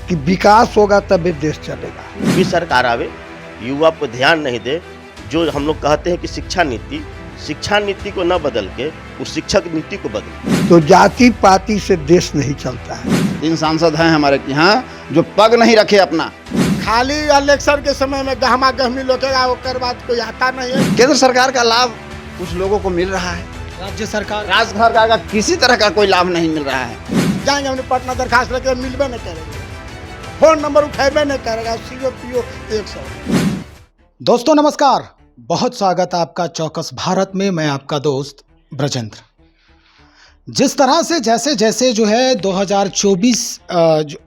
कि विकास होगा तभी देश चलेगा। भी सरकार आवे, युवा पर ध्यान नहीं दे, जो हम लोग कहते हैं कि शिक्षा नीति को न बदल के उस शिक्षक नीति को बदले। तो जाति पाति से देश नहीं चलता है। 3 सांसद हैं हमारे यहाँ जो पग नहीं रखे अपना। खाली इलेक्शन के समय में गहमा गहमी लोकेगा, ओकर बाद कोई आता नहीं है। केंद्र सरकार का लाभ कुछ लोगों को मिल रहा है, राज्य सरकार का किसी तरह का कोई लाभ नहीं मिल रहा है। जाएंगे हमने पटना दरखास्त लेके, मिलबे नहीं करेंगे, फोन नंबर उठेबे नहीं करेगा। CO PO 100। दोस्तों नमस्कार, बहुत स्वागत है आपका चौकस भारत में। मैं आपका दोस्त ब्रजेंद्र। जिस तरह से जैसे जैसे जो है 2024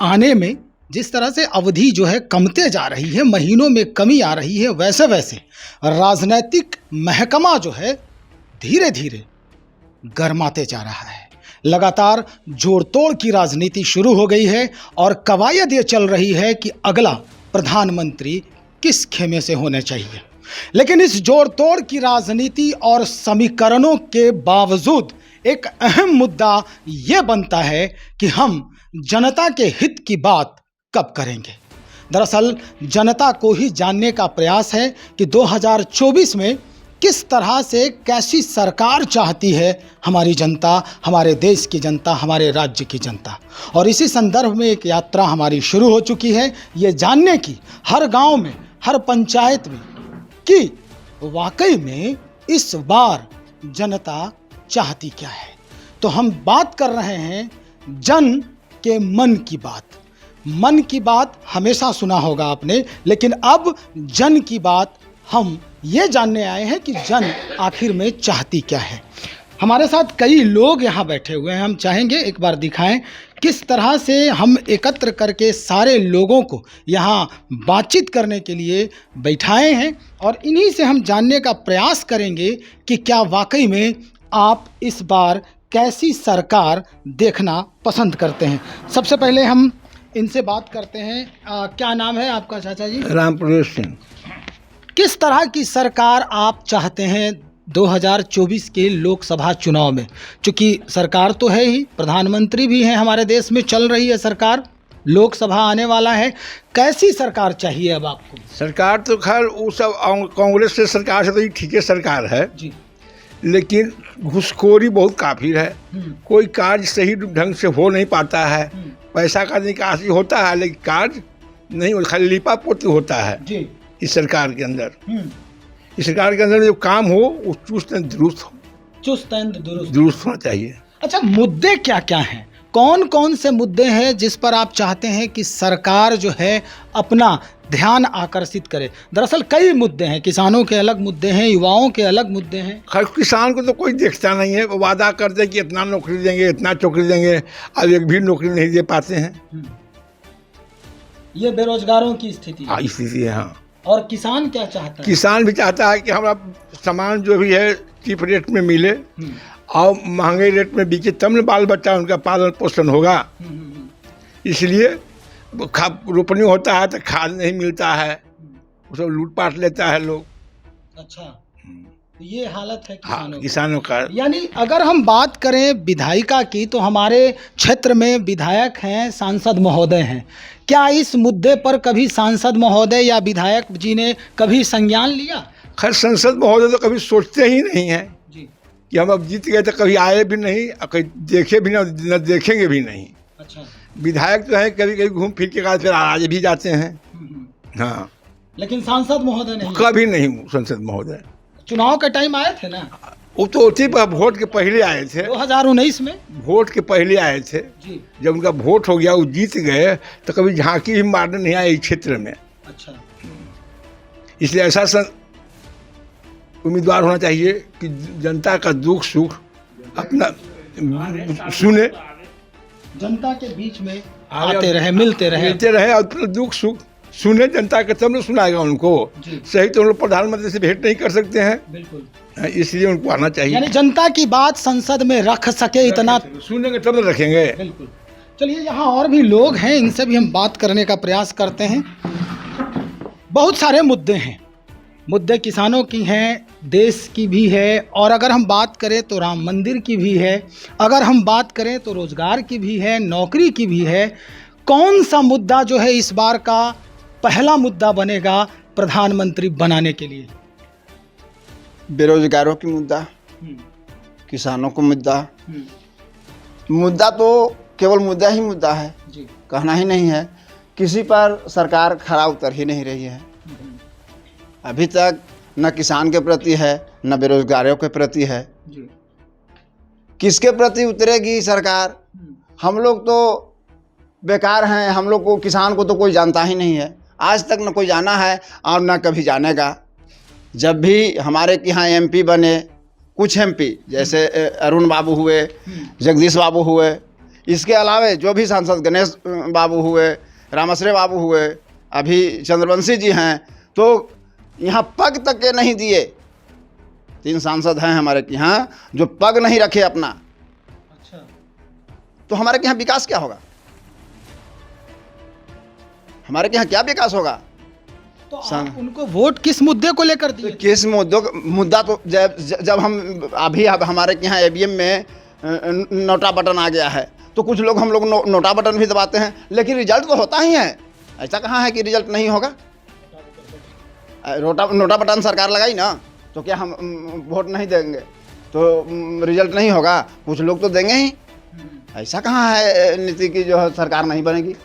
आने में जिस तरह से अवधि जो है कमते जा रही है, महीनों में कमी आ रही है, वैसे वैसे राजनीतिक महकमा जो है धीरे धीरे गरमाते जा रहा है। लगातार जोड़ तोड़ की राजनीति शुरू हो गई है और कवायद ये चल रही है कि अगला प्रधानमंत्री किस खेमे से होने चाहिए। लेकिन इस जोड़ तोड़ की राजनीति और समीकरणों के बावजूद एक अहम मुद्दा ये बनता है कि हम जनता के हित की बात कब करेंगे। दरअसल जनता को ही जानने का प्रयास है कि 2024 में किस तरह से कैसी सरकार चाहती है हमारी जनता, हमारे देश की जनता, हमारे राज्य की जनता। और इसी संदर्भ में एक यात्रा हमारी शुरू हो चुकी है, ये जानने की हर गांव में, हर पंचायत में कि वाकई में इस बार जनता चाहती क्या है। तो हम बात कर रहे हैं जन के मन की बात। मन की बात हमेशा सुना होगा आपने, लेकिन अब जन की बात हम ये जानने आए हैं कि जन आखिर में चाहती क्या है। हमारे साथ कई लोग यहाँ बैठे हुए हैं। हम चाहेंगे एक बार दिखाएं किस तरह से हम एकत्र करके सारे लोगों को यहाँ बातचीत करने के लिए बैठाए हैं और इन्हीं से हम जानने का प्रयास करेंगे कि क्या वाकई में आप इस बार कैसी सरकार देखना पसंद करते हैं। सबसे पहले हम इनसे बात करते हैं। क्या नाम है आपका चाचा जी? रामप्रवेश सिंह। किस तरह की सरकार आप चाहते हैं 2024 के लोकसभा चुनाव में? चूँकि सरकार तो है ही, प्रधानमंत्री भी हैं, हमारे देश में चल रही है सरकार, लोकसभा आने वाला है। कैसी सरकार चाहिए अब आपको? सरकार तो खैर वो सब कांग्रेस से सरकार से तो ये ठीक है सरकार है जी, लेकिन घुसखोरी बहुत काफी है। कोई कार्य सही ढंग से हो नहीं पाता है। पैसा का निकासी होता है लेकिन कार्य नहीं, खाली लिपा पोती होता है जी। इस सरकार के अंदर। इस सरकार के अंदर जो काम हो वो चुस्त दुरुस्त हो, दुरुस्त होना चाहिए। अच्छा, मुद्दे क्या क्या हैं? कौन कौन से मुद्दे हैं जिस पर आप चाहते हैं कि सरकार जो है अपना ध्यान आकर्षित करे? दरअसल कई मुद्दे हैं, किसानों के अलग मुद्दे हैं, युवाओं के अलग मुद्दे हैं। खैर किसान को तो कोई देखता नहीं है, वो वादा करते कि इतना नौकरी देंगे, इतना नौकरी देंगे, अब एक भी नौकरी नहीं दे पाते हैं। ये बेरोजगारों की स्थिति है। स्थिति है। हाँ, और किसान क्या चाहता है? किसान भी चाहता है कि हमारा सामान जो भी है चीप रेट में मिले और महंगे रेट में बिके, तब न बाल बच्चा उनका पालन पोषण होगा। इसलिए रोपनी होता है तो खाद नहीं मिलता है, वो सब लूटपाट लेता है लोग। अच्छा, तो ये हालत है किसानों का। यानी अगर हम बात करें विधायिका की तो हमारे क्षेत्र में विधायक हैं, सांसद महोदय हैं। क्या इस मुद्दे पर कभी सांसद महोदय या विधायक जी ने कभी संज्ञान लिया? खैर संसद महोदय तो कभी सोचते ही नहीं है जी कि हम अब जीत गए, तो कभी आए भी नहीं और कभी देखे भी न देखेंगे भी नहीं। अच्छा, विधायक तो है कभी कभी घूम फिर के बाद फिर आज भी जाते हैं। हाँ, लेकिन सांसद महोदय नहीं? कभी नहीं संसद महोदय। चुनाव के टाइम आए थे ना? वो तो वोट के पहले आए थे, 2019 में वोट के पहले आए थे जी। जब उनका वोट हो गया, वो जीत गए, तो कभी झांकी भी मारने नहीं आए इस क्षेत्र में। अच्छा, इसलिए ऐसा उम्मीदवार होना चाहिए कि जनता का दुख सुख अपना सुने, जनता के बीच में आते रहे, मिलते रहे और अपना दुख सुख सुने जनता के, तब न सुनाएगा उनको। सही तो हम लोग प्रधानमंत्री से भेंट नहीं कर सकते हैं, बिल्कुल, इसलिए उनको आना चाहिए। यानी जनता की बात संसद में रख सके इतना सुनेंगे तब न रखेंगे। बिल्कुल। चलिए, यहाँ और भी लोग हैं, इनसे भी हम बात करने का प्रयास करते हैं। बहुत सारे मुद्दे हैं, मुद्दे किसानों की हैं, देश की भी है, और अगर हम बात करें तो राम मंदिर की भी है, अगर हम बात करें तो रोजगार की भी है, नौकरी की भी है। कौन सा मुद्दा जो है इस बार का पहला मुद्दा बनेगा प्रधानमंत्री बनाने के लिए? बेरोजगारों की मुद्दा, किसानों को मुद्दा। मुद्दा तो केवल मुद्दा ही मुद्दा है, जी। कहना ही नहीं है। किसी पर सरकार खरा उतर ही नहीं रही है। अभी तक न किसान के प्रति है, न बेरोजगारों के प्रति है। जी। किसके प्रति उतरेगी सरकार? हम लोग तो बेकार हैं, हम लोग को, किसान को तो कोई जानता ही नहीं है। आज तक न कोई जाना है और न कभी जानेगा। जब भी हमारे यहाँ एमपी बने, कुछ एमपी जैसे अरुण बाबू हुए, जगदीश बाबू हुए, इसके अलावे जो भी सांसद गणेश बाबू हुए, रामश्री बाबू हुए, अभी चंद्रवंशी जी हैं, तो यहाँ पग तक के नहीं दिए। 3 सांसद हैं हमारे यहाँ जो पग नहीं रखे अपना। अच्छा। तो हमारे यहाँ विकास क्या होगा? हमारे यहाँ क्या विकास होगा? तो आप उनको वोट किस मुद्दे को लेकर दिए? किस मुद्दा तो जब हम अभी अब हमारे यहाँ ईवीएम में नोटा बटन आ गया है, तो कुछ लोग हम लोग नोटा बटन भी दबाते हैं, लेकिन रिजल्ट तो होता ही है। ऐसा कहाँ है कि रिजल्ट नहीं होगा? नोटा बटन सरकार लगाई ना, तो क्या हम वोट नहीं देंगे तो रिजल्ट नहीं होगा? कुछ लोग तो देंगे ही। ऐसा कहाँ है नीति की जो है सरकार नहीं बनेगी?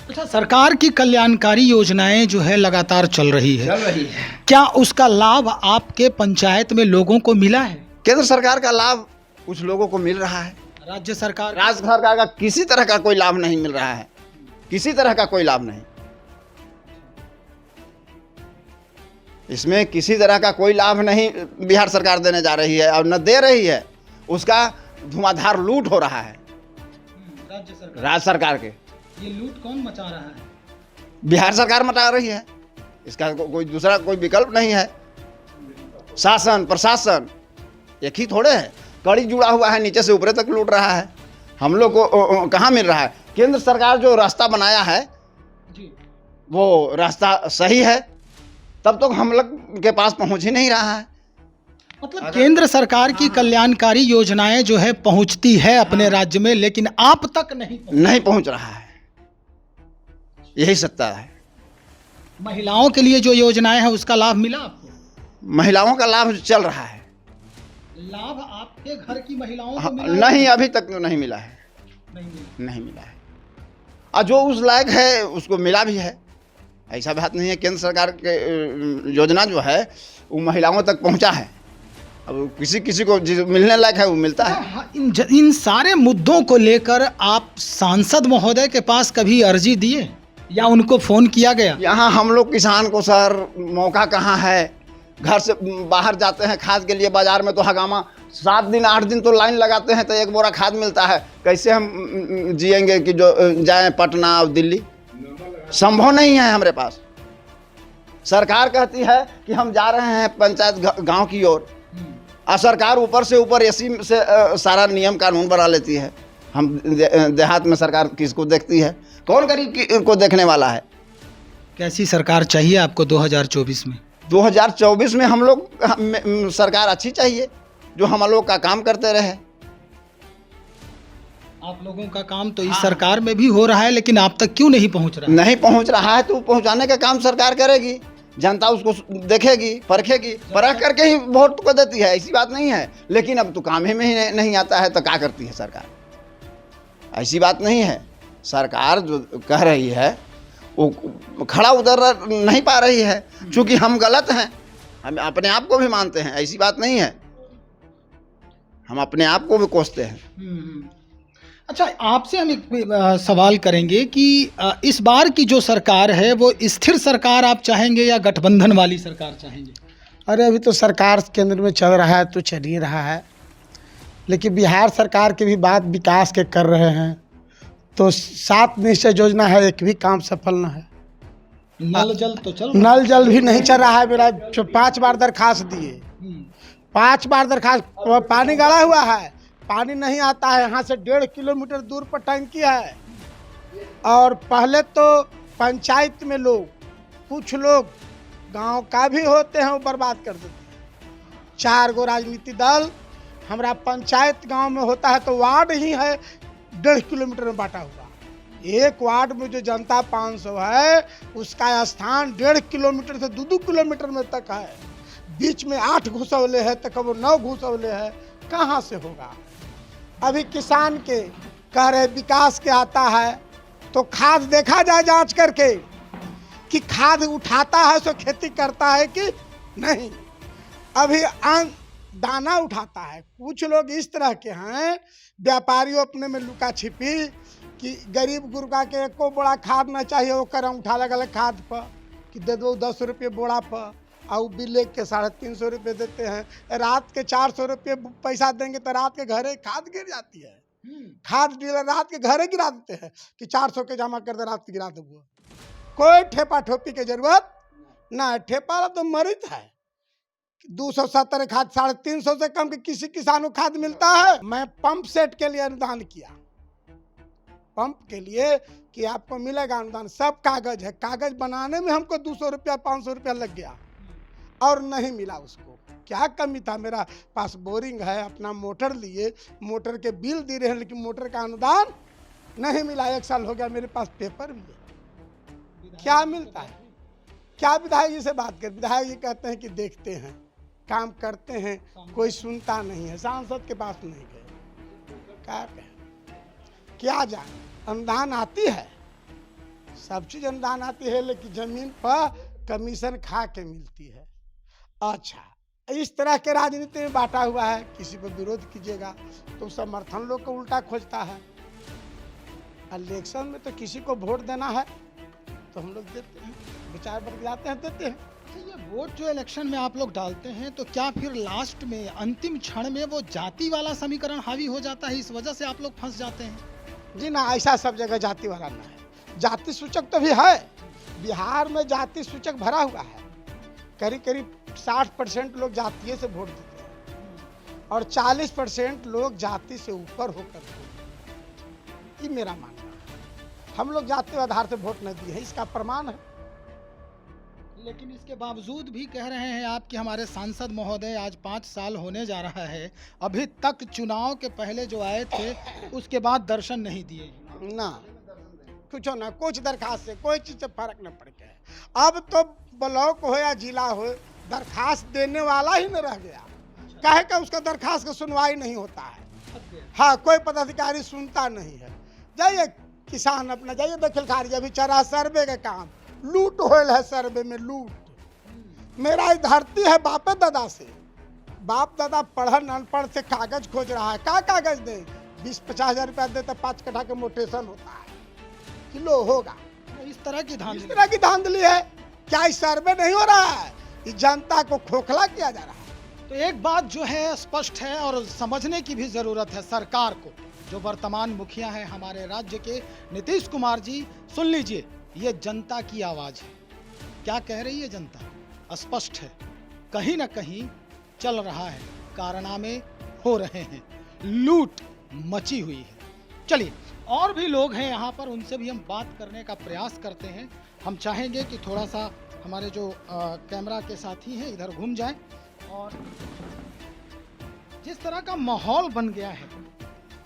अच्छा, सरकार की कल्याणकारी योजनाएं जो है लगातार चल रही है, क्या उसका लाभ आपके पंचायत में लोगों को मिला है? केंद्र सरकार का लाभ कुछ लोगों को मिल रहा है। राज्य सरकार का किसी तरह का कोई लाभ नहीं मिल रहा है, किसी तरह का कोई लाभ नहीं। इसमें किसी तरह का कोई लाभ नहीं बिहार सरकार देने जा रही है और न दे रही है। उसका धुआंधार लूट हो रहा है राज्य सरकार के। ये लूट कौन मचा रहा है? बिहार सरकार मचा रही है। इसका कोई दूसरा कोई विकल्प नहीं है। शासन प्रशासन एक ही थोड़े है, कड़ी जुड़ा हुआ है, नीचे से ऊपर तक लूट रहा है। हम लोग को कहाँ मिल रहा है? केंद्र सरकार जो रास्ता बनाया है जी, वो रास्ता सही है, तब तो हम लोग के पास पहुंच ही नहीं रहा है। मतलब केंद्र सरकार की कल्याणकारी योजनाएं जो है पहुंचती है अपने राज्य में, लेकिन आप तक नहीं पहुंच रहा है। यही सत्ता है। महिलाओं के लिए जो योजनाएं हैं उसका लाभ मिला आपको? महिलाओं का लाभ चल रहा है। लाभ आपके घर की महिलाओं को मिला? नहीं, अभी तक तो नहीं मिला है। नहीं मिला है। और जो उस लायक है उसको मिला भी है। ऐसा बात नहीं है। केंद्र सरकार के योजना जो है वो महिलाओं तक पहुंचा है। अब किसी को जो मिलने लायक है वो मिलता है। इन सारे मुद्दों को लेकर आप सांसद महोदय के पास कभी अर्जी दिए या उनको फोन किया गया? यहाँ हम लोग किसान को सर मौका कहाँ है? घर से बाहर जाते हैं खाद के लिए, बाजार में तो हगामा 7 दिन 8 दिन तो लाइन लगाते हैं तो 1 बोरा खाद मिलता है। कैसे हम जिएंगे कि जो जाएं पटना और दिल्ली? संभव नहीं है हमारे पास। सरकार कहती है कि हम जा रहे हैं पंचायत गांव की ओर, और सरकार ऊपर से ऊपर एसी से सारा नियम कानून बना लेती है। हम देहात में सरकार किसको देखती है? कौन गरीब को देखने वाला है? कैसी सरकार चाहिए आपको 2024 में? 2024 में हम लोग सरकार अच्छी चाहिए जो हम लोग का काम करते रहे। आप लोगों का काम तो इस सरकार में भी हो रहा है, लेकिन आप तक क्यों नहीं पहुंच रहा? नहीं पहुंच रहा है तो पहुंचाने का काम सरकार करेगी। जनता उसको देखेगी, परखेगी, परख करके ही वोट को देती है। ऐसी बात नहीं है। लेकिन अब तो काम ही में नहीं आता है तो क्या करती है सरकार? ऐसी बात नहीं है। सरकार जो कह रही है वो खड़ा उतर नहीं पा रही है, क्योंकि हम गलत हैं। हम अपने आप को भी मानते हैं। ऐसी बात नहीं है। हम अपने आप को भी कोसते हैं। अच्छा, आपसे हम एक सवाल करेंगे कि इस बार की जो सरकार है वो स्थिर सरकार आप चाहेंगे या गठबंधन वाली सरकार चाहेंगे? अरे अभी तो सरकार केंद्र में चल रहा है तो चल ही रहा है, लेकिन बिहार सरकार की भी बात विकास के कर रहे हैं। तो 7 निश्चय योजना है, एक भी काम सफल न है। नल जल तो चल, नल जल भी नहीं चल रहा है। मेरा 5 बार दरखास्त दिए, 5 बार दरखास्त, पानी गड़ा हुआ है, पानी नहीं आता है। यहाँ से 1.5 किलोमीटर दूर पर टंकी है। और पहले तो पंचायत में लोग, कुछ लोग गांव का भी होते हैं, वो बर्बाद कर देते हैं। 4 गो राजनीतिक दल हमारा पंचायत गांव में होता है तो वार्ड ही है 1.5 किलोमीटर में बांटा हुआ। एक वार्ड में जो जनता 500 है उसका स्थान 1.5 किलोमीटर से 2 किलोमीटर में तक है, बीच में 8 घुसौले है तो कब 9 घुसौले है, कहाँ से होगा। अभी किसान के कह रहे विकास के आता है तो खाद देखा जाए जांच करके कि खाद उठाता है सो खेती करता है कि नहीं। अभी दाना उठाता है। कुछ लोग इस तरह के हैं व्यापारियों अपने में लुका छिपी कि गरीब गुरबा के एको बोरा खाद न चाहिए, वो करम उठा लगा खाद पर कि दे दो 10 रुपये बोरा पर, और बिल के 350 रुपये देते हैं। रात के 400 रुपये पैसा देंगे तो रात के घरे खाद गिर जाती है। खाद डीलर रात के घरे गिरा देते हैं कि 400 के जमा कर दे, रात के गिरा दो। कोई ठेपा ठोपी की जरूरत ना है। ठेपा तो मरित है। 270 खाद 350 से कम के किसी किसान को खाद मिलता है। मैं पंप सेट के लिए अनुदान किया, पंप के लिए कि आपको मिलेगा अनुदान, सब कागज है। कागज बनाने में हमको 200 रुपया 500 रुपया लग गया और नहीं मिला उसको। क्या कमी था, मेरा पास बोरिंग है, अपना मोटर लिए, मोटर के बिल दे रहे हैं, लेकिन मोटर का अनुदान नहीं मिला। 1 साल हो गया, मेरे पास पेपर भी है। क्या मिलता है? क्या विधायक जी से बात कर, विधायक जी कहते हैं कि देखते हैं, काम करते हैं, कोई सुनता नहीं है। सांसद के पास नहीं गए, क्या जाने। अनुदान आती है, सब चीज अनुदान आती है, लेकिन जमीन पर कमीशन खा के मिलती है। अच्छा, इस तरह के राजनीति में बांटा हुआ है। किसी पर विरोध कीजिएगा तो समर्थन लोग को उल्टा खोजता है। इलेक्शन में तो किसी को वोट देना है तो हम लोग देते हैं, विचार बदल जाते हैं, देते हैं। ये वोट जो इलेक्शन में आप लोग डालते हैं तो क्या फिर लास्ट में अंतिम क्षण में वो जाति वाला समीकरण हावी हो जाता है, इस वजह से आप लोग फंस जाते हैं? जी ना, ऐसा सब जगह जाति वाला ना है। जाति सूचक तो भी है, बिहार में जाति सूचक भरा हुआ है। करीब 60% लोग जातीय से वोट देते हैं और 40% लोग जाति से ऊपर होकर वोट। ये मेरा मानना है। हम लोग जाति आधार से वोट नहीं दिए हैं, इसका प्रमाण है। लेकिन इसके बावजूद भी कह रहे हैं आप कि हमारे सांसद महोदय आज 5 साल होने जा रहा है, अभी तक चुनाव के पहले जो आए थे उसके बाद दर्शन नहीं दिए ना। कुछ ना, कुछ दरखास्त से कोई चीज से फर्क न पड़ गया। अब तो ब्लॉक हो या जिला हो, दरखास्त देने वाला ही न रह गया। कहे का उसका दरखास्त का सुनवाई नहीं होता है। हाँ, कोई पदाधिकारी सुनता नहीं है। जाइए किसान अपना जाइए दखल खारिज, अभी चरा सर्वे का काम लूट होल है, सर्वे में लूट। मेरा ये धरती है बापे दादा से, बाप दादा पढ़न अनपढ़ से कागज खोज रहा है। क्या कागज दे? 20-50 हजार रुपया दे तो 5 कट्ठा के मोटेशन होता है, किलो होगा। इस तरह की धांधली है। क्या इस सर्वे नहीं हो रहा है? इस जनता को खोखला किया जा रहा है। तो एक बात जो है स्पष्ट है और समझने की भी जरूरत है सरकार को, जो वर्तमान मुखिया है हमारे राज्य के नीतीश कुमार जी, सुन लीजिए, ये जनता की आवाज है। क्या कह रही है जनता? स्पष्ट है, कहीं ना कहीं चल रहा है, कारनामे हो रहे हैं, लूट मची हुई है। चलिए, और भी लोग हैं यहाँ पर, उनसे भी हम बात करने का प्रयास करते हैं। हम चाहेंगे कि थोड़ा सा हमारे जो कैमरा के साथी हैं इधर घूम जाएं। और जिस तरह का माहौल बन गया है,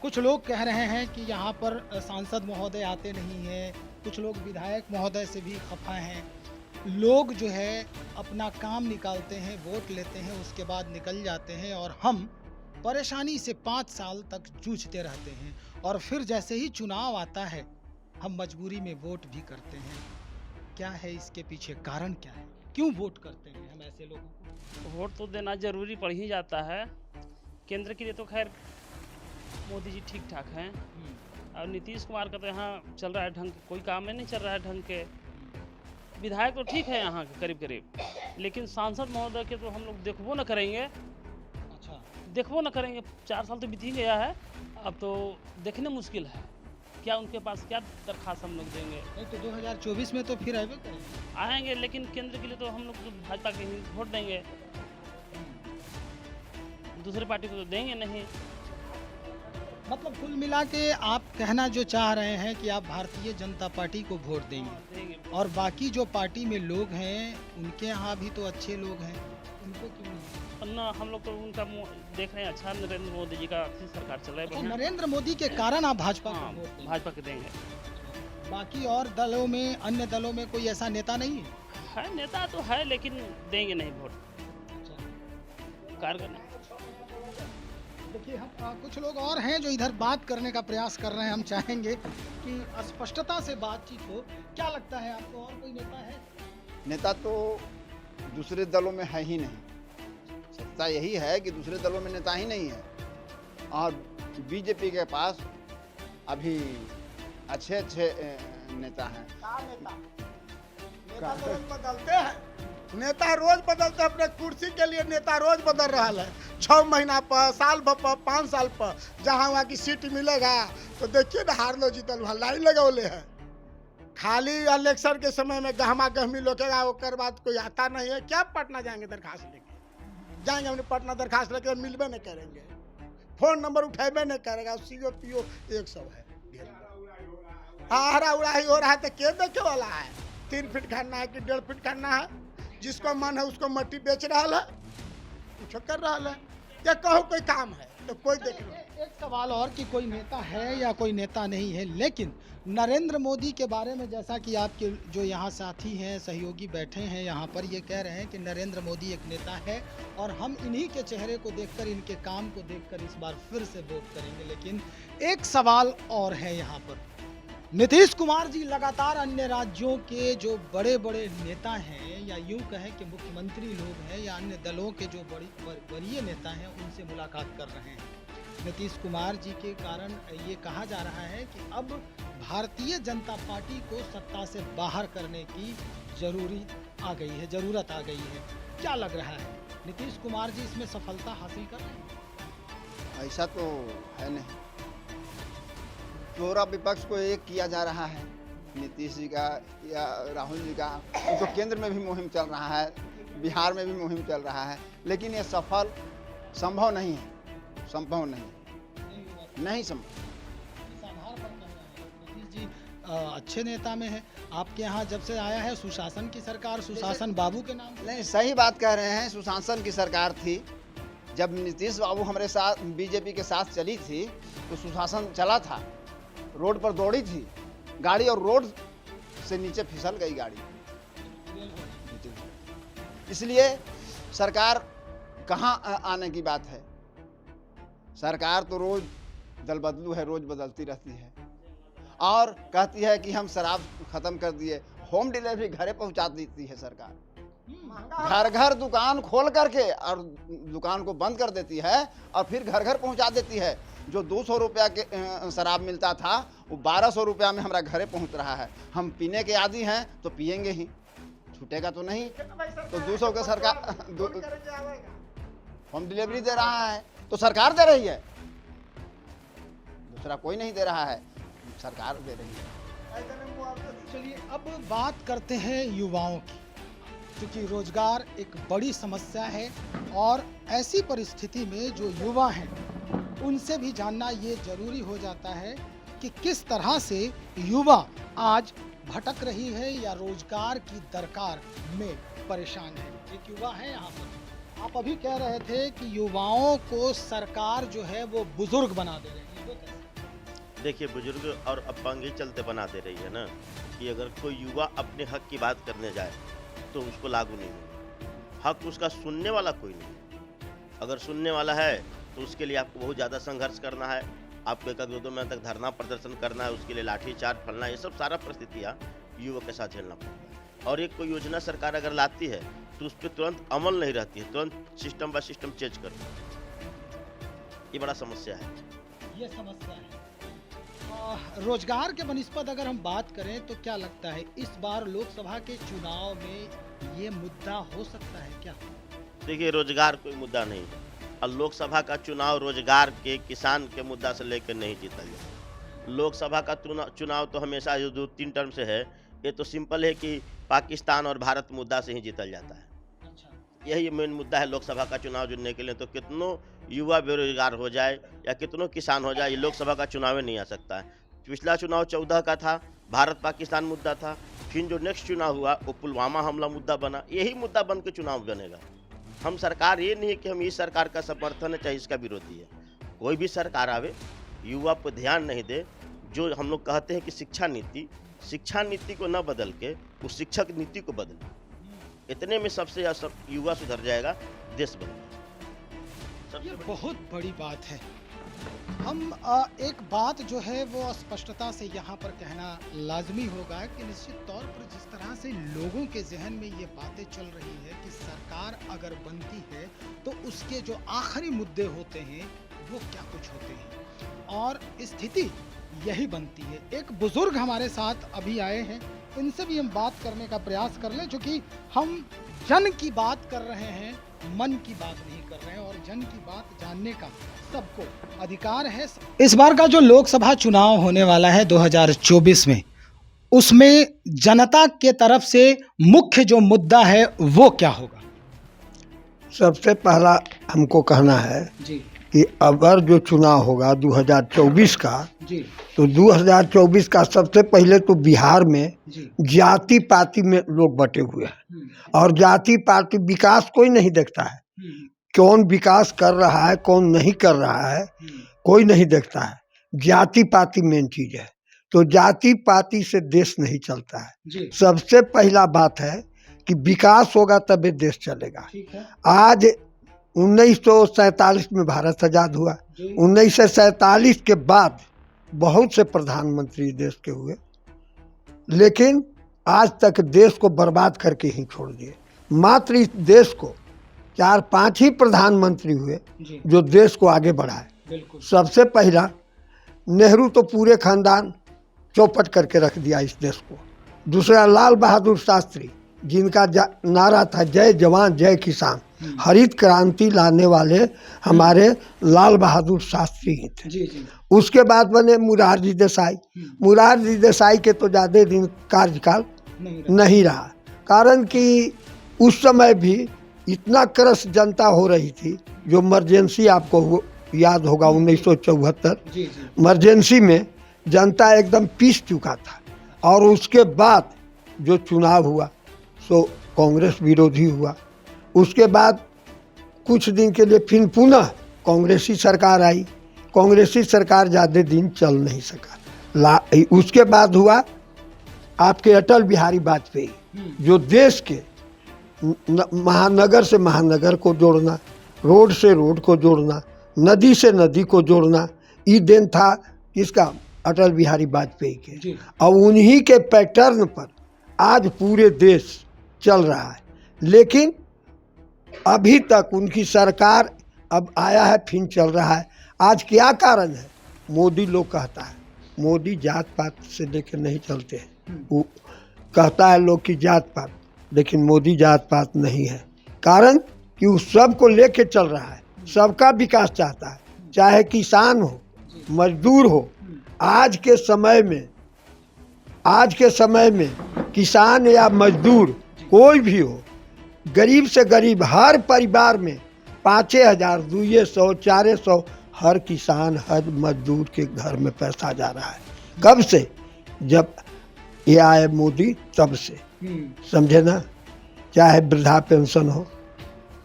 कुछ लोग कह रहे हैं कि यहाँ पर सांसद महोदय आते नहीं हैं, कुछ लोग विधायक महोदय से भी खफा हैं। लोग जो है अपना काम निकालते हैं, वोट लेते हैं, उसके बाद निकल जाते हैं और हम परेशानी से 5 साल तक जूझते रहते हैं। और फिर जैसे ही चुनाव आता है हम मजबूरी में वोट भी करते हैं। क्या है इसके पीछे कारण, क्या है, क्यों वोट करते हैं हम ऐसे लोगों को? वोट तो देना जरूरी पड़ ही जाता है। केंद्र के लिए तो खैर मोदी जी ठीक ठाक हैं, और नीतीश कुमार का तो यहाँ चल रहा है ढंग, कोई काम में नहीं चल रहा है ढंग के। विधायक तो ठीक है यहाँ के करीब करीब, लेकिन सांसद महोदय के तो हम लोग देखबो न करेंगे। अच्छा, देखबो न करेंगे। 4 साल तो बीत ही गया है, अब तो देखना मुश्किल है क्या उनके पास क्या दरखास्त हम लोग देंगे। नहीं तो 2024 में तो फिर आएंगे आएंगे, लेकिन केंद्र के लिए तो हम लोग तो भाजपा के ही वोट देंगे, दूसरे पार्टी को तो देंगे नहीं। मतलब कुल मिला के आप कहना जो चाह रहे हैं कि आप भारतीय जनता पार्टी को वोट देंगे, और बाकी जो पार्टी में लोग हैं उनके यहाँ भी तो अच्छे लोग हैं, उनको क्यों नहीं? ना, हम लोग तो उनका देख रहे हैं, अच्छा नरेंद्र मोदी जी का अच्छी सरकार चल रहा है। नरेंद्र मोदी के कारण आप भाजपा हाँ, को वोट देंगे? भाजपा के देंगे। बाकी और दलों में, अन्य दलों में कोई ऐसा नेता नहीं है? है नेता तो है, लेकिन देंगे नहीं वोट, कारगर नहीं। देखिए हम कुछ लोग और हैं जो इधर बात करने का प्रयास कर रहे हैं। हम चाहेंगे कि स्पष्टता से बातचीत हो। क्या लगता है आपको, और कोई नेता है? नेता तो दूसरे दलों में है ही नहीं। सत्ता यही है कि दूसरे दलों में नेता ही नहीं है। और बीजेपी के पास अभी अच्छे नेता हैं। नेता तो रोज बदलते हैं, नेता रोज बदलते हैं। अपने कुर्सी के लिए नेता रोज बदल रहा है। 6 महीना पर, साल भर पर, 5 साल पर, जहाँ वहाँ की सीट मिलेगा तो देखिए ना, हार लो जीतल वहाँ लाइन लगौले है। खाली इलेक्शन के समय में गहमा गहमी लोकेगा, ओकर बाद कोई आता नहीं है। क्या पटना जाएंगे दरखास्त लेके? जाएंगे हमने पटना दरखास्त लेके, मिलबे नहीं करेंगे, फोन नंबर उठेबे नहीं करेगा। CO PO 100 है। हरा उड़ाही हो रहा है तो क्या देखे वाला है? 3 फीट खनना है कि 1.5 फीट खनना है? जिसको मन है उसको मट्टी बेच रहा है, कुछ कर रहा है। क्या कहो कोई काम है तो कोई देख लो। एक सवाल और कि कोई नेता है या कोई नेता नहीं है, लेकिन नरेंद्र मोदी के बारे में जैसा कि आपके जो यहाँ साथी हैं, सहयोगी बैठे हैं यहाँ पर, ये कह रहे हैं कि नरेंद्र मोदी एक नेता है और हम इन्हीं के चेहरे को देखकर, इनके काम को देखकर इस बार फिर से वोट करेंगे। लेकिन एक सवाल और है यहाँ पर, नीतीश कुमार जी लगातार अन्य राज्यों के जो बड़े बड़े नेता हैं, या यूं कहें कि मुख्यमंत्री लोग हैं, या अन्य दलों के जो वरीय नेता हैं, उनसे मुलाकात कर रहे हैं। नीतीश कुमार जी के कारण ये कहा जा रहा है कि अब भारतीय जनता पार्टी को सत्ता से बाहर करने की ज़रूरत आ गई है। क्या लग रहा है, नीतीश कुमार जी इसमें सफलता हासिल कर रहे हैं? ऐसा तो है नहीं। पूरा विपक्ष को एक किया जा रहा है, नीतीश जी का या राहुल जी का। तो केंद्र में भी मुहिम चल रहा है, बिहार में भी मुहिम चल रहा है, लेकिन ये संभव नहीं है। संभव नहीं संभव। नीतीश जी अच्छे नेता में है। आपके यहाँ जब से आया है सुशासन की सरकार, सुशासन बाबू के नाम नहीं, सही बात कह रहे हैं। सुशासन की सरकार थी जब नीतीश बाबू हमारे साथ बीजेपी के साथ चली थी, तो सुशासन चला था, रोड पर दौड़ी थी गाड़ी और रोड से नीचे फिसल गई गाड़ी। इसलिए सरकार कहाँ आने की बात है। सरकार तो रोज दल बदलू है, रोज बदलती रहती है और कहती है कि हम शराब खत्म कर दिए। होम डिलीवरी घरे पहुंचा देती है सरकार। घर घर दुकान खोल करके और दुकान को बंद कर देती है और फिर घर घर पहुंचा देती है। जो 200 रुपया के शराब मिलता था वो 1200 रुपया में हमारा घरे पहुंच रहा है। हम पीने के आदी हैं तो पियेंगे ही, छूटेगा तो नहीं। तो 200 के सरकार होम डिलीवरी दे रहा है तो सरकार दे रही है, दूसरा कोई नहीं दे रहा है, सरकार दे रही है। चलिए अब बात करते हैं युवाओं की, क्योंकि रोजगार एक बड़ी समस्या है और ऐसी परिस्थिति में जो युवा हैं उनसे भी जानना ये जरूरी हो जाता है कि किस तरह से युवा आज भटक रही है या रोजगार की दरकार में परेशान है। एक युवा है यहाँ पर, आप अभी कह रहे थे कि युवाओं को सरकार जो है वो बुजुर्ग बना दे रही है, वो कैसे? देखिए, बुजुर्ग और अपंगी चलते बना दे रही है ना, कि अगर कोई युवा अपने हक की बात करने जाए तो उसको लागू नहीं होगा। हक उसका सुनने वाला कोई नहीं। अगर सुनने वाला है तो उसके लिए आपको बहुत ज़्यादा संघर्ष करना है, आपको 1-2 महीने तक धरना प्रदर्शन करना है, उसके लिए लाठी चार्ज फलना, ये सब सारा परिस्थितियाँ युवक के साथ झेलना पड़ता है। और एक कोई योजना सरकार अगर लाती है तो उस पर तुरंत अमल नहीं रहती है, तुरंत सिस्टम बाय सिस्टम चेंज करती है। ये बड़ा समस्या है। ये समस्या है। रोजगार के बनिस्पत अगर हम बात करें तो क्या लगता है इस बार लोकसभा के चुनाव में ये मुद्दा हो सकता है क्या? देखिए, रोजगार कोई मुद्दा नहीं है और लोकसभा का चुनाव रोजगार के, किसान के मुद्दा से लेकर नहीं जीता जाए। लोकसभा का चुनाव तो हमेशा जो 2-3 टर्म से है, ये तो सिंपल है कि पाकिस्तान और भारत मुद्दा से ही जीतल जाता है। यही मेन मुद्दा है लोकसभा का चुनाव जीतने के लिए। तो कितनों युवा बेरोजगार हो जाए या कितनों किसान हो जाए, ये लोकसभा का चुनाव नहीं आ सकता है। पिछला चुनाव 14 का था, भारत पाकिस्तान मुद्दा था। फिर जो नेक्स्ट चुनाव हुआ वो पुलवामा हमला मुद्दा बना। यही मुद्दा बन के चुनाव बनेगा। हम सरकार ये नहीं है कि हम इस सरकार का समर्थन है चाहे इसका विरोधी है। कोई भी सरकार आवे, युवा पर ध्यान नहीं दे। जो हम लोग कहते हैं कि शिक्षा नीति, शिक्षा नीति को न बदल के उस शिक्षक नीति को बदले, इतने में सबसे सब युवा सुधर जाएगा, देश बन जाएगा। ये बहुत बड़ी बात है। हम एक बात जो है वो स्पष्टता से यहाँ पर कहना लाजमी होगा कि निश्चित तौर पर जिस तरह से लोगों के जहन में ये बातें चल रही है कि सरकार अगर बनती है तो उसके जो आखिरी मुद्दे होते हैं वो क्या कुछ होते हैं, और स्थिति यही बनती है। एक बुजुर्ग हमारे साथ अभी आए हैं, इनसे भी हम बात करने का प्रयास कर लें, क्योंकि हम जन की बात कर रहे हैं, मन की बात नहीं कर रहे हैं, और जन की बात जानने का सबको अधिकार है। इस बार का जो लोकसभा चुनाव होने वाला है 2024 में, उसमें जनता के तरफ से मुख्य जो मुद्दा है वो क्या होगा? सबसे पहला हमको कहना है जी कि अगर जो चुनाव होगा 2024 का, जी तो 2024 का सबसे पहले तो बिहार में जी जाति पाति में लोग बटे हुए हैं, और जाति पाति विकास कोई नहीं देखता है। कौन विकास कर रहा है कौन नहीं कर रहा है कोई नहीं देखता है, जाति पाति मेन चीज है। तो जाति पाति से देश नहीं चलता है। जी सबसे पहला बात है कि विकास होगा तभी देश चलेगा। ठीक है। आज 1947 में भारत आजाद हुआ, 1947 के बाद बहुत से प्रधानमंत्री देश के हुए, लेकिन आज तक देश को बर्बाद करके ही छोड़ दिए। मात्र इस देश को 4-5 ही प्रधानमंत्री हुए जी जो देश को आगे बढ़ाए। बिल्कुल। सबसे पहला नेहरू तो पूरे खानदान चौपट करके रख दिया इस देश को। दूसरा लाल बहादुर शास्त्री, जिनका नारा था जय जवान जय किसान, हरित क्रांति लाने वाले हमारे लाल बहादुर शास्त्री ही थे। जी जी उसके बाद बने मुरारजी देसाई। मुरारजी देसाई के तो ज़्यादा दिन कार्यकाल नहीं रहा, कारण कि उस समय भी इतना क्रश जनता हो रही थी। जो इमरजेंसी आपको याद होगा 1974 जी जी इमरजेंसी में जनता एकदम पीस चुका था, और उसके बाद जो चुनाव हुआ सो कांग्रेस विरोधी हुआ। उसके बाद कुछ दिन के लिए फिर पुनः कांग्रेसी सरकार आई। कांग्रेसी सरकार ज़्यादा दिन चल नहीं सका। उसके बाद हुआ आपके अटल बिहारी वाजपेयी, जो देश के महानगर से महानगर को जोड़ना, रोड से रोड को जोड़ना, नदी से नदी को जोड़ना, ये दिन था किसका? अटल बिहारी वाजपेयी के। और उन्हीं के पैटर्न पर आज पूरे देश चल रहा है। लेकिन अभी तक उनकी सरकार अब आया है फिर चल रहा है। आज क्या कारण है? मोदी लोग कहता है मोदी जात पात से लेकर नहीं चलते हैं। वो कहता है लोग की जात पात, लेकिन मोदी जात पात नहीं है। कारण कि वो सबको लेके चल रहा है, सबका विकास चाहता है, चाहे किसान हो मजदूर हो। आज के समय में किसान या मजदूर कोई भी हो, गरीब से गरीब हर परिवार में 5,000, 200, 400 हर किसान हर मजदूर के घर में पैसा जा रहा है। कब से? जब ये आए मोदी तब से, समझे ना। चाहे वृद्धा पेंशन हो,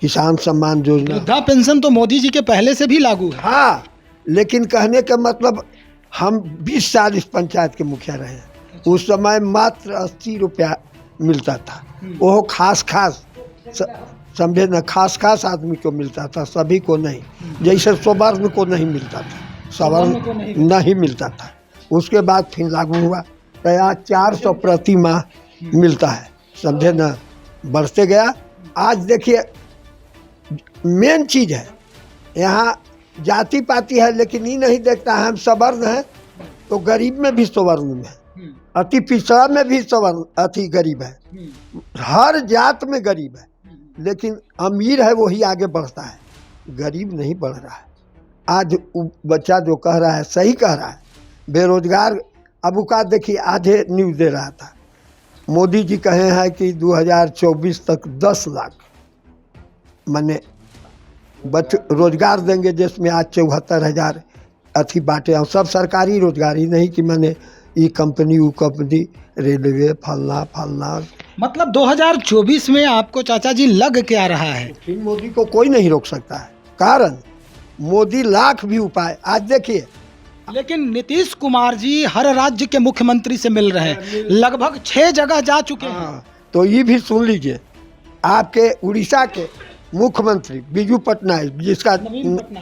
किसान सम्मान योजना। वृद्धा पेंशन तो मोदी जी के पहले से भी लागू है। हाँ, लेकिन कहने का मतलब हम 20 साल इस पंचायत के मुखिया रहे हैं। उस समय मात्र 80 रुपया मिलता था। वो खास समझे ना, खास आदमी को मिलता था, सभी को नहीं। जैसे सवर्ण को नहीं मिलता था, सवर्ण नहीं मिलता था। उसके बाद फिर लागू हुआ तो यहाँ 400 प्रति माह मिलता है, समझे ना, बढ़ते गया। आज देखिए मेन चीज है यहाँ जाति पाति है, लेकिन ये नहीं देखता है हम सवर्ण हैं तो गरीब में भी सवर्ण में है, अति पिछड़ा में भी सवर्ण अति गरीब है, हर जात में गरीब है। लेकिन अमीर है वही आगे बढ़ता है, गरीब नहीं बढ़ रहा है। आज बच्चा जो कह रहा है सही कह रहा है, बेरोजगार। अब का देखिए आधे न्यूज़ दे रहा था, मोदी जी कहे हैं कि 2024 तक 10 लाख माने रोजगार देंगे, जिसमें आज 74,000 अथी बांटे। और सब सरकारी रोजगार ही नहीं कि मैंने ये कंपनी वो कंपनी, रेलवे फलना। मतलब 2024 में आपको चाचा जी लग क्या रहा है? फिर मोदी को कोई नहीं रोक सकता है, कारण मोदी लाख भी उपाय। आज देखिए लेकिन नीतीश कुमार जी हर राज्य के मुख्यमंत्री से मिल रहे हैं, लगभग 6 जगह जा चुके हैं। हाँ, तो ये भी सुन लीजिए, आपके उड़ीसा के मुख्यमंत्री बिजू पटनायक, जिसका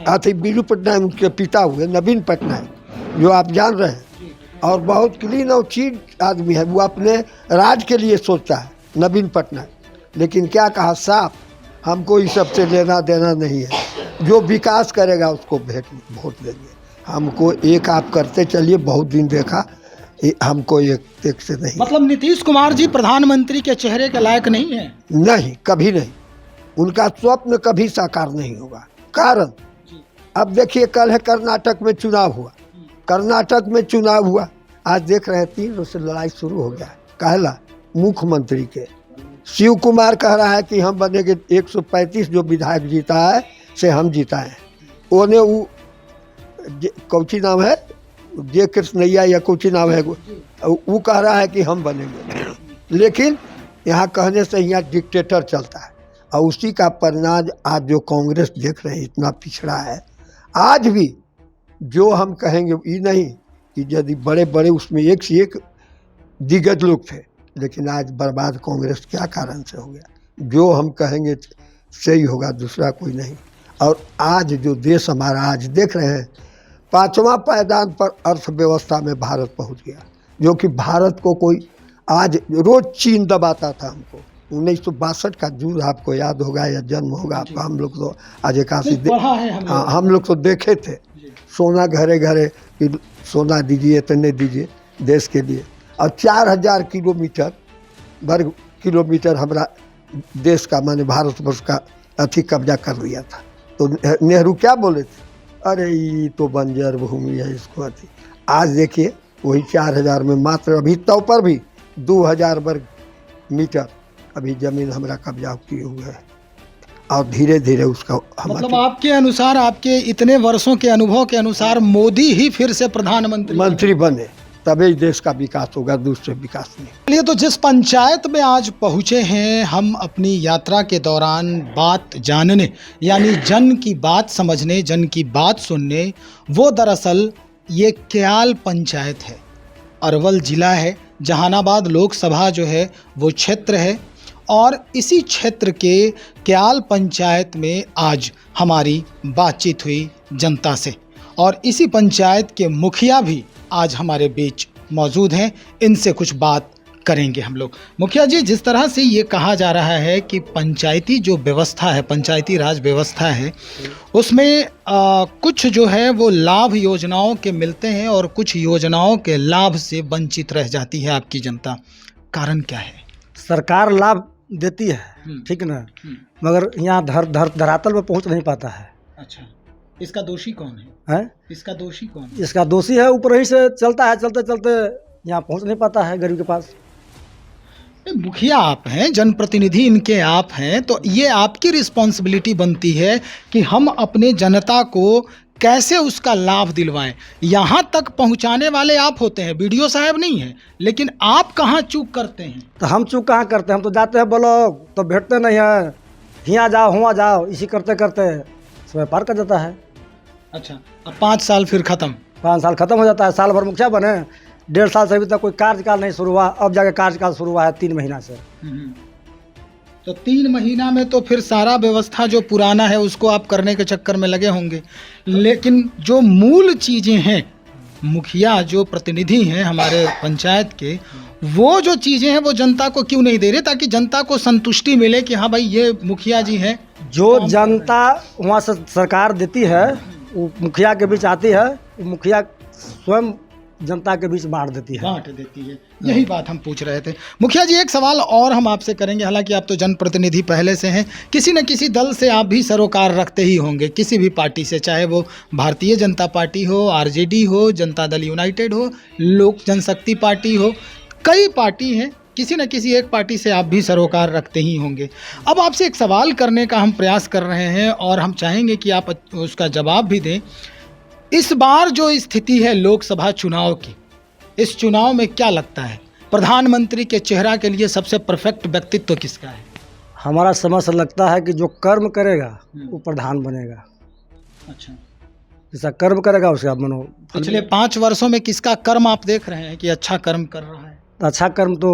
अति बिजू पटनायक उनके पिता हुए नवीन पटनायक, जो आप जान रहे हैं, और बहुत क्लीन और चीट आदमी है, वो अपने राज्य के लिए सोचता है नवीन पटनायक। लेकिन क्या कहा साफ, हमको इस सब से लेना देना नहीं है, जो विकास करेगा उसको वोट देंगे। हमको एक आप करते चलिए, बहुत दिन देखा, हमको एक से नहीं। मतलब नीतीश कुमार जी प्रधानमंत्री के चेहरे के लायक नहीं है? नहीं, कभी नहीं। उनका स्वप्न कभी साकार नहीं होगा। कारण अब देखिए, कल है कर्नाटक में चुनाव हुआ, कर्नाटक में चुनाव हुआ, आज देख रहे हैं 3 रोज से लड़ाई शुरू हो गया है। कहला मुख्यमंत्री के शिव कुमार कह रहा है कि हम बनेंगे, 135 जो विधायक जीता है से हम जीताए। ओने वो कौची नाम है, जे कृष्णैया या कौची नाम है, वो कह रहा है कि हम बनेंगे। लेकिन यहाँ कहने से यहाँ डिक्टेटर चलता है, और उसी का परिणाम आज जो कांग्रेस देख रहे हैं इतना पिछड़ा है। आज भी जो हम कहेंगे ये नहीं कि यदि बड़े बड़े उसमें एक से एक दिग्गज लोग थे, लेकिन आज बर्बाद कांग्रेस क्या कारण से हो गया। जो हम कहेंगे सही होगा, दूसरा कोई नहीं। और आज जो देश हमारा आज देख रहे हैं, 5वां पायदान पर अर्थव्यवस्था में भारत पहुंच गया, जो कि भारत को कोई आज रोज चीन दबाता था हमको। 1962 का युद्ध आपको याद होगा या जन्म होगा आपका, हम लोग तो आज एकासी हम लोग तो देखे थे। सोना घरे घरे कि सोना दीजिए, इतने दीजिए देश के लिए, और 4000 किलोमीटर वर्ग किलोमीटर हमारा देश का, माने भारतवर्ष का अति कब्जा कर लिया था। तो नेहरू क्या बोले थे, अरे ये तो बंजर भूमि है, इसको अति। आज देखिए वही 4000 में मात्र अभी तो पर भी 2000 वर्ग मीटर अभी जमीन हमारा कब्जा किए हुए है, और धीरे धीरे उसका मतलब आपके अनुसार, आपके इतने वर्षों के अनुभव के अनुसार, मोदी ही फिर से प्रधानमंत्री बने, तभी देश का विकास होगा, दूसरे विकास नहीं। चलिए, तो जिस पंचायत में आज पहुँचे हैं हम अपनी यात्रा के दौरान बात जानने, यानी जन की बात समझने, जन की बात सुनने, वो दरअसल ये क्याल पंचायत है, अरवल ज़िला है, जहानाबाद लोकसभा जो है वो क्षेत्र है। और इसी क्षेत्र के क्याल पंचायत में आज हमारी बातचीत हुई जनता से, और इसी पंचायत के मुखिया भी आज हमारे बीच मौजूद हैं। इनसे कुछ बात करेंगे हम लोग। मुखिया जी, जिस तरह से ये कहा जा रहा है कि पंचायती जो व्यवस्था है, पंचायती राज व्यवस्था है, उसमें कुछ जो है वो लाभ योजनाओं के मिलते हैं और कुछ योजनाओं के लाभ से वंचित रह जाती है आपकी जनता, कारण क्या है? सरकार लाभ देती है, ठीक ना, मगर यहाँ धरातल पर पहुँच नहीं पाता है। अच्छा, इसका दोषी कौन है? इसका दोषी कौन है? इसका दोषी है ऊपर ही से चलता है, चलते चलते यहाँ पहुँच नहीं पाता है गरीब के पास। मुखिया आप हैं, जनप्रतिनिधि इनके आप हैं, तो ये आपकी रिस्पॉन्सिबिलिटी बनती है कि हम अपने जनता को कैसे उसका लाभ दिलवाएं। यहाँ तक पहुँचाने वाले आप होते हैं, बीडीओ साहब नहीं है, लेकिन आप कहाँ चूक करते हैं? तो हम चूक कहाँ करते हैं, हम तो जाते हैं ब्लॉक तो भेटते नहीं है, यहाँ जाओ हुआ जाओ, इसी करते करते समय पार कर जाता है। अच्छा, अब 5 साल फिर ख़त्म, 5 साल ख़त्म हो जाता है, साल भर मुखिया बने, 1.5 साल से अभी तक कोई कार्यकाल नहीं शुरू हुआ, अब जाके कार्यकाल शुरू हुआ है 3 महीना से। तो 3 महीना में तो फिर सारा व्यवस्था जो पुराना है उसको आप करने के चक्कर में लगे होंगे, लेकिन जो मूल चीज़ें हैं, मुखिया जो प्रतिनिधि हैं हमारे पंचायत के, वो जो चीज़ें हैं वो जनता को क्यों नहीं दे रहे, ताकि जनता को संतुष्टि मिले कि हाँ भाई ये मुखिया जी हैं। जो जनता वहाँ से सरकार देती है वो मुखिया के बीच आती है, मुखिया स्वयं जनता के बीच बांट देती है। यही बात हम पूछ रहे थे। मुखिया जी, एक सवाल और हम आपसे करेंगे, हालांकि आप तो जनप्रतिनिधि पहले से हैं, किसी न किसी दल से आप भी सरोकार रखते ही होंगे, किसी भी पार्टी से, चाहे वो भारतीय जनता पार्टी हो, आरजेडी हो, जनता दल यूनाइटेड हो, लोक जनशक्ति पार्टी हो, कई पार्टी हैं, किसी न किसी एक पार्टी से आप भी सरोकार रखते ही होंगे। अब आपसे एक सवाल करने का हम प्रयास कर रहे हैं और हम चाहेंगे कि आप उसका जवाब भी दें। इस बार जो स्थिति है लोकसभा चुनाव की, इस चुनाव में क्या लगता है प्रधानमंत्री के चेहरा के लिए सबसे परफेक्ट व्यक्तित्व किसका है? हमारा समझ से लगता है कि जो कर्म करेगा वो प्रधान बनेगा। अच्छा, जैसा कर्म करेगा उसका मनो फल पिछले 5 वर्षों में किसका कर्म आप देख रहे हैं कि अच्छा कर्म कर रहा है? अच्छा कर्म तो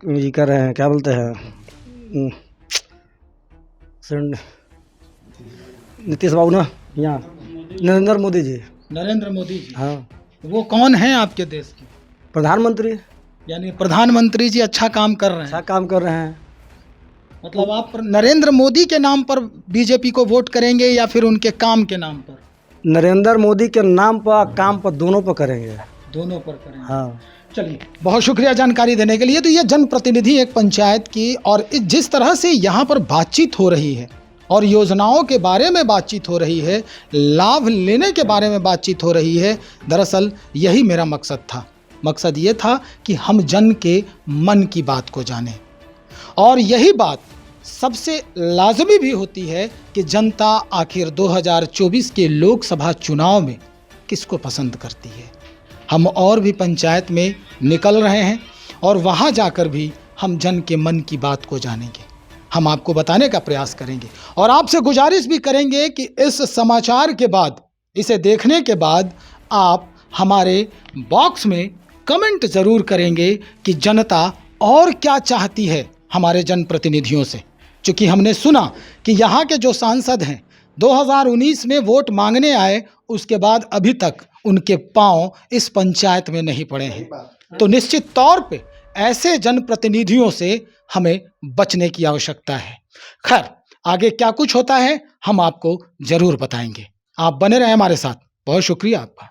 ये कर रहे हैं, क्या बोलते हैं, नीतीश बाबू ना, यहाँ नरेंद्र मोदी जी। नरेंद्र मोदी जी, हाँ, वो कौन है आपके देश के? प्रधानमंत्री यानी प्रधानमंत्री जी अच्छा काम कर रहे अच्छा हैं। काम कर रहे हैं। मतलब आप नरेंद्र मोदी के नाम पर बीजेपी को वोट करेंगे या फिर उनके काम के नाम पर? नरेंद्र मोदी के नाम पर, काम पर, दोनों पर करेंगे। दोनों पर करेंगे। हाँ, चलिए, बहुत शुक्रिया जानकारी देने के लिए। तो ये जनप्रतिनिधि एक पंचायत की, और जिस तरह से यहाँ पर बातचीत हो रही है और योजनाओं के बारे में बातचीत हो रही है, लाभ लेने के बारे में बातचीत हो रही है, दरअसल यही मेरा मकसद था। मकसद ये था कि हम जन के मन की बात को जानें, और यही बात सबसे लाजमी भी होती है कि जनता आखिर 2024 के लोकसभा चुनाव में किसको पसंद करती है। हम और भी पंचायत में निकल रहे हैं और वहाँ जाकर भी हम जन के मन की बात को जानेंगे, हम आपको बताने का प्रयास करेंगे, और आपसे गुजारिश भी करेंगे कि इस समाचार के बाद, इसे देखने के बाद आप हमारे बॉक्स में कमेंट ज़रूर करेंगे कि जनता और क्या चाहती है हमारे जनप्रतिनिधियों से। चूँकि हमने सुना कि यहाँ के जो सांसद हैं 2019 में वोट मांगने आए, उसके बाद अभी तक उनके पांव इस पंचायत में नहीं पड़े हैं। तो निश्चित तौर पे ऐसे जनप्रतिनिधियों से हमें बचने की आवश्यकता है। खैर, आगे क्या कुछ होता है हम आपको ज़रूर बताएंगे। आप बने रहें हमारे साथ। बहुत शुक्रिया आपका।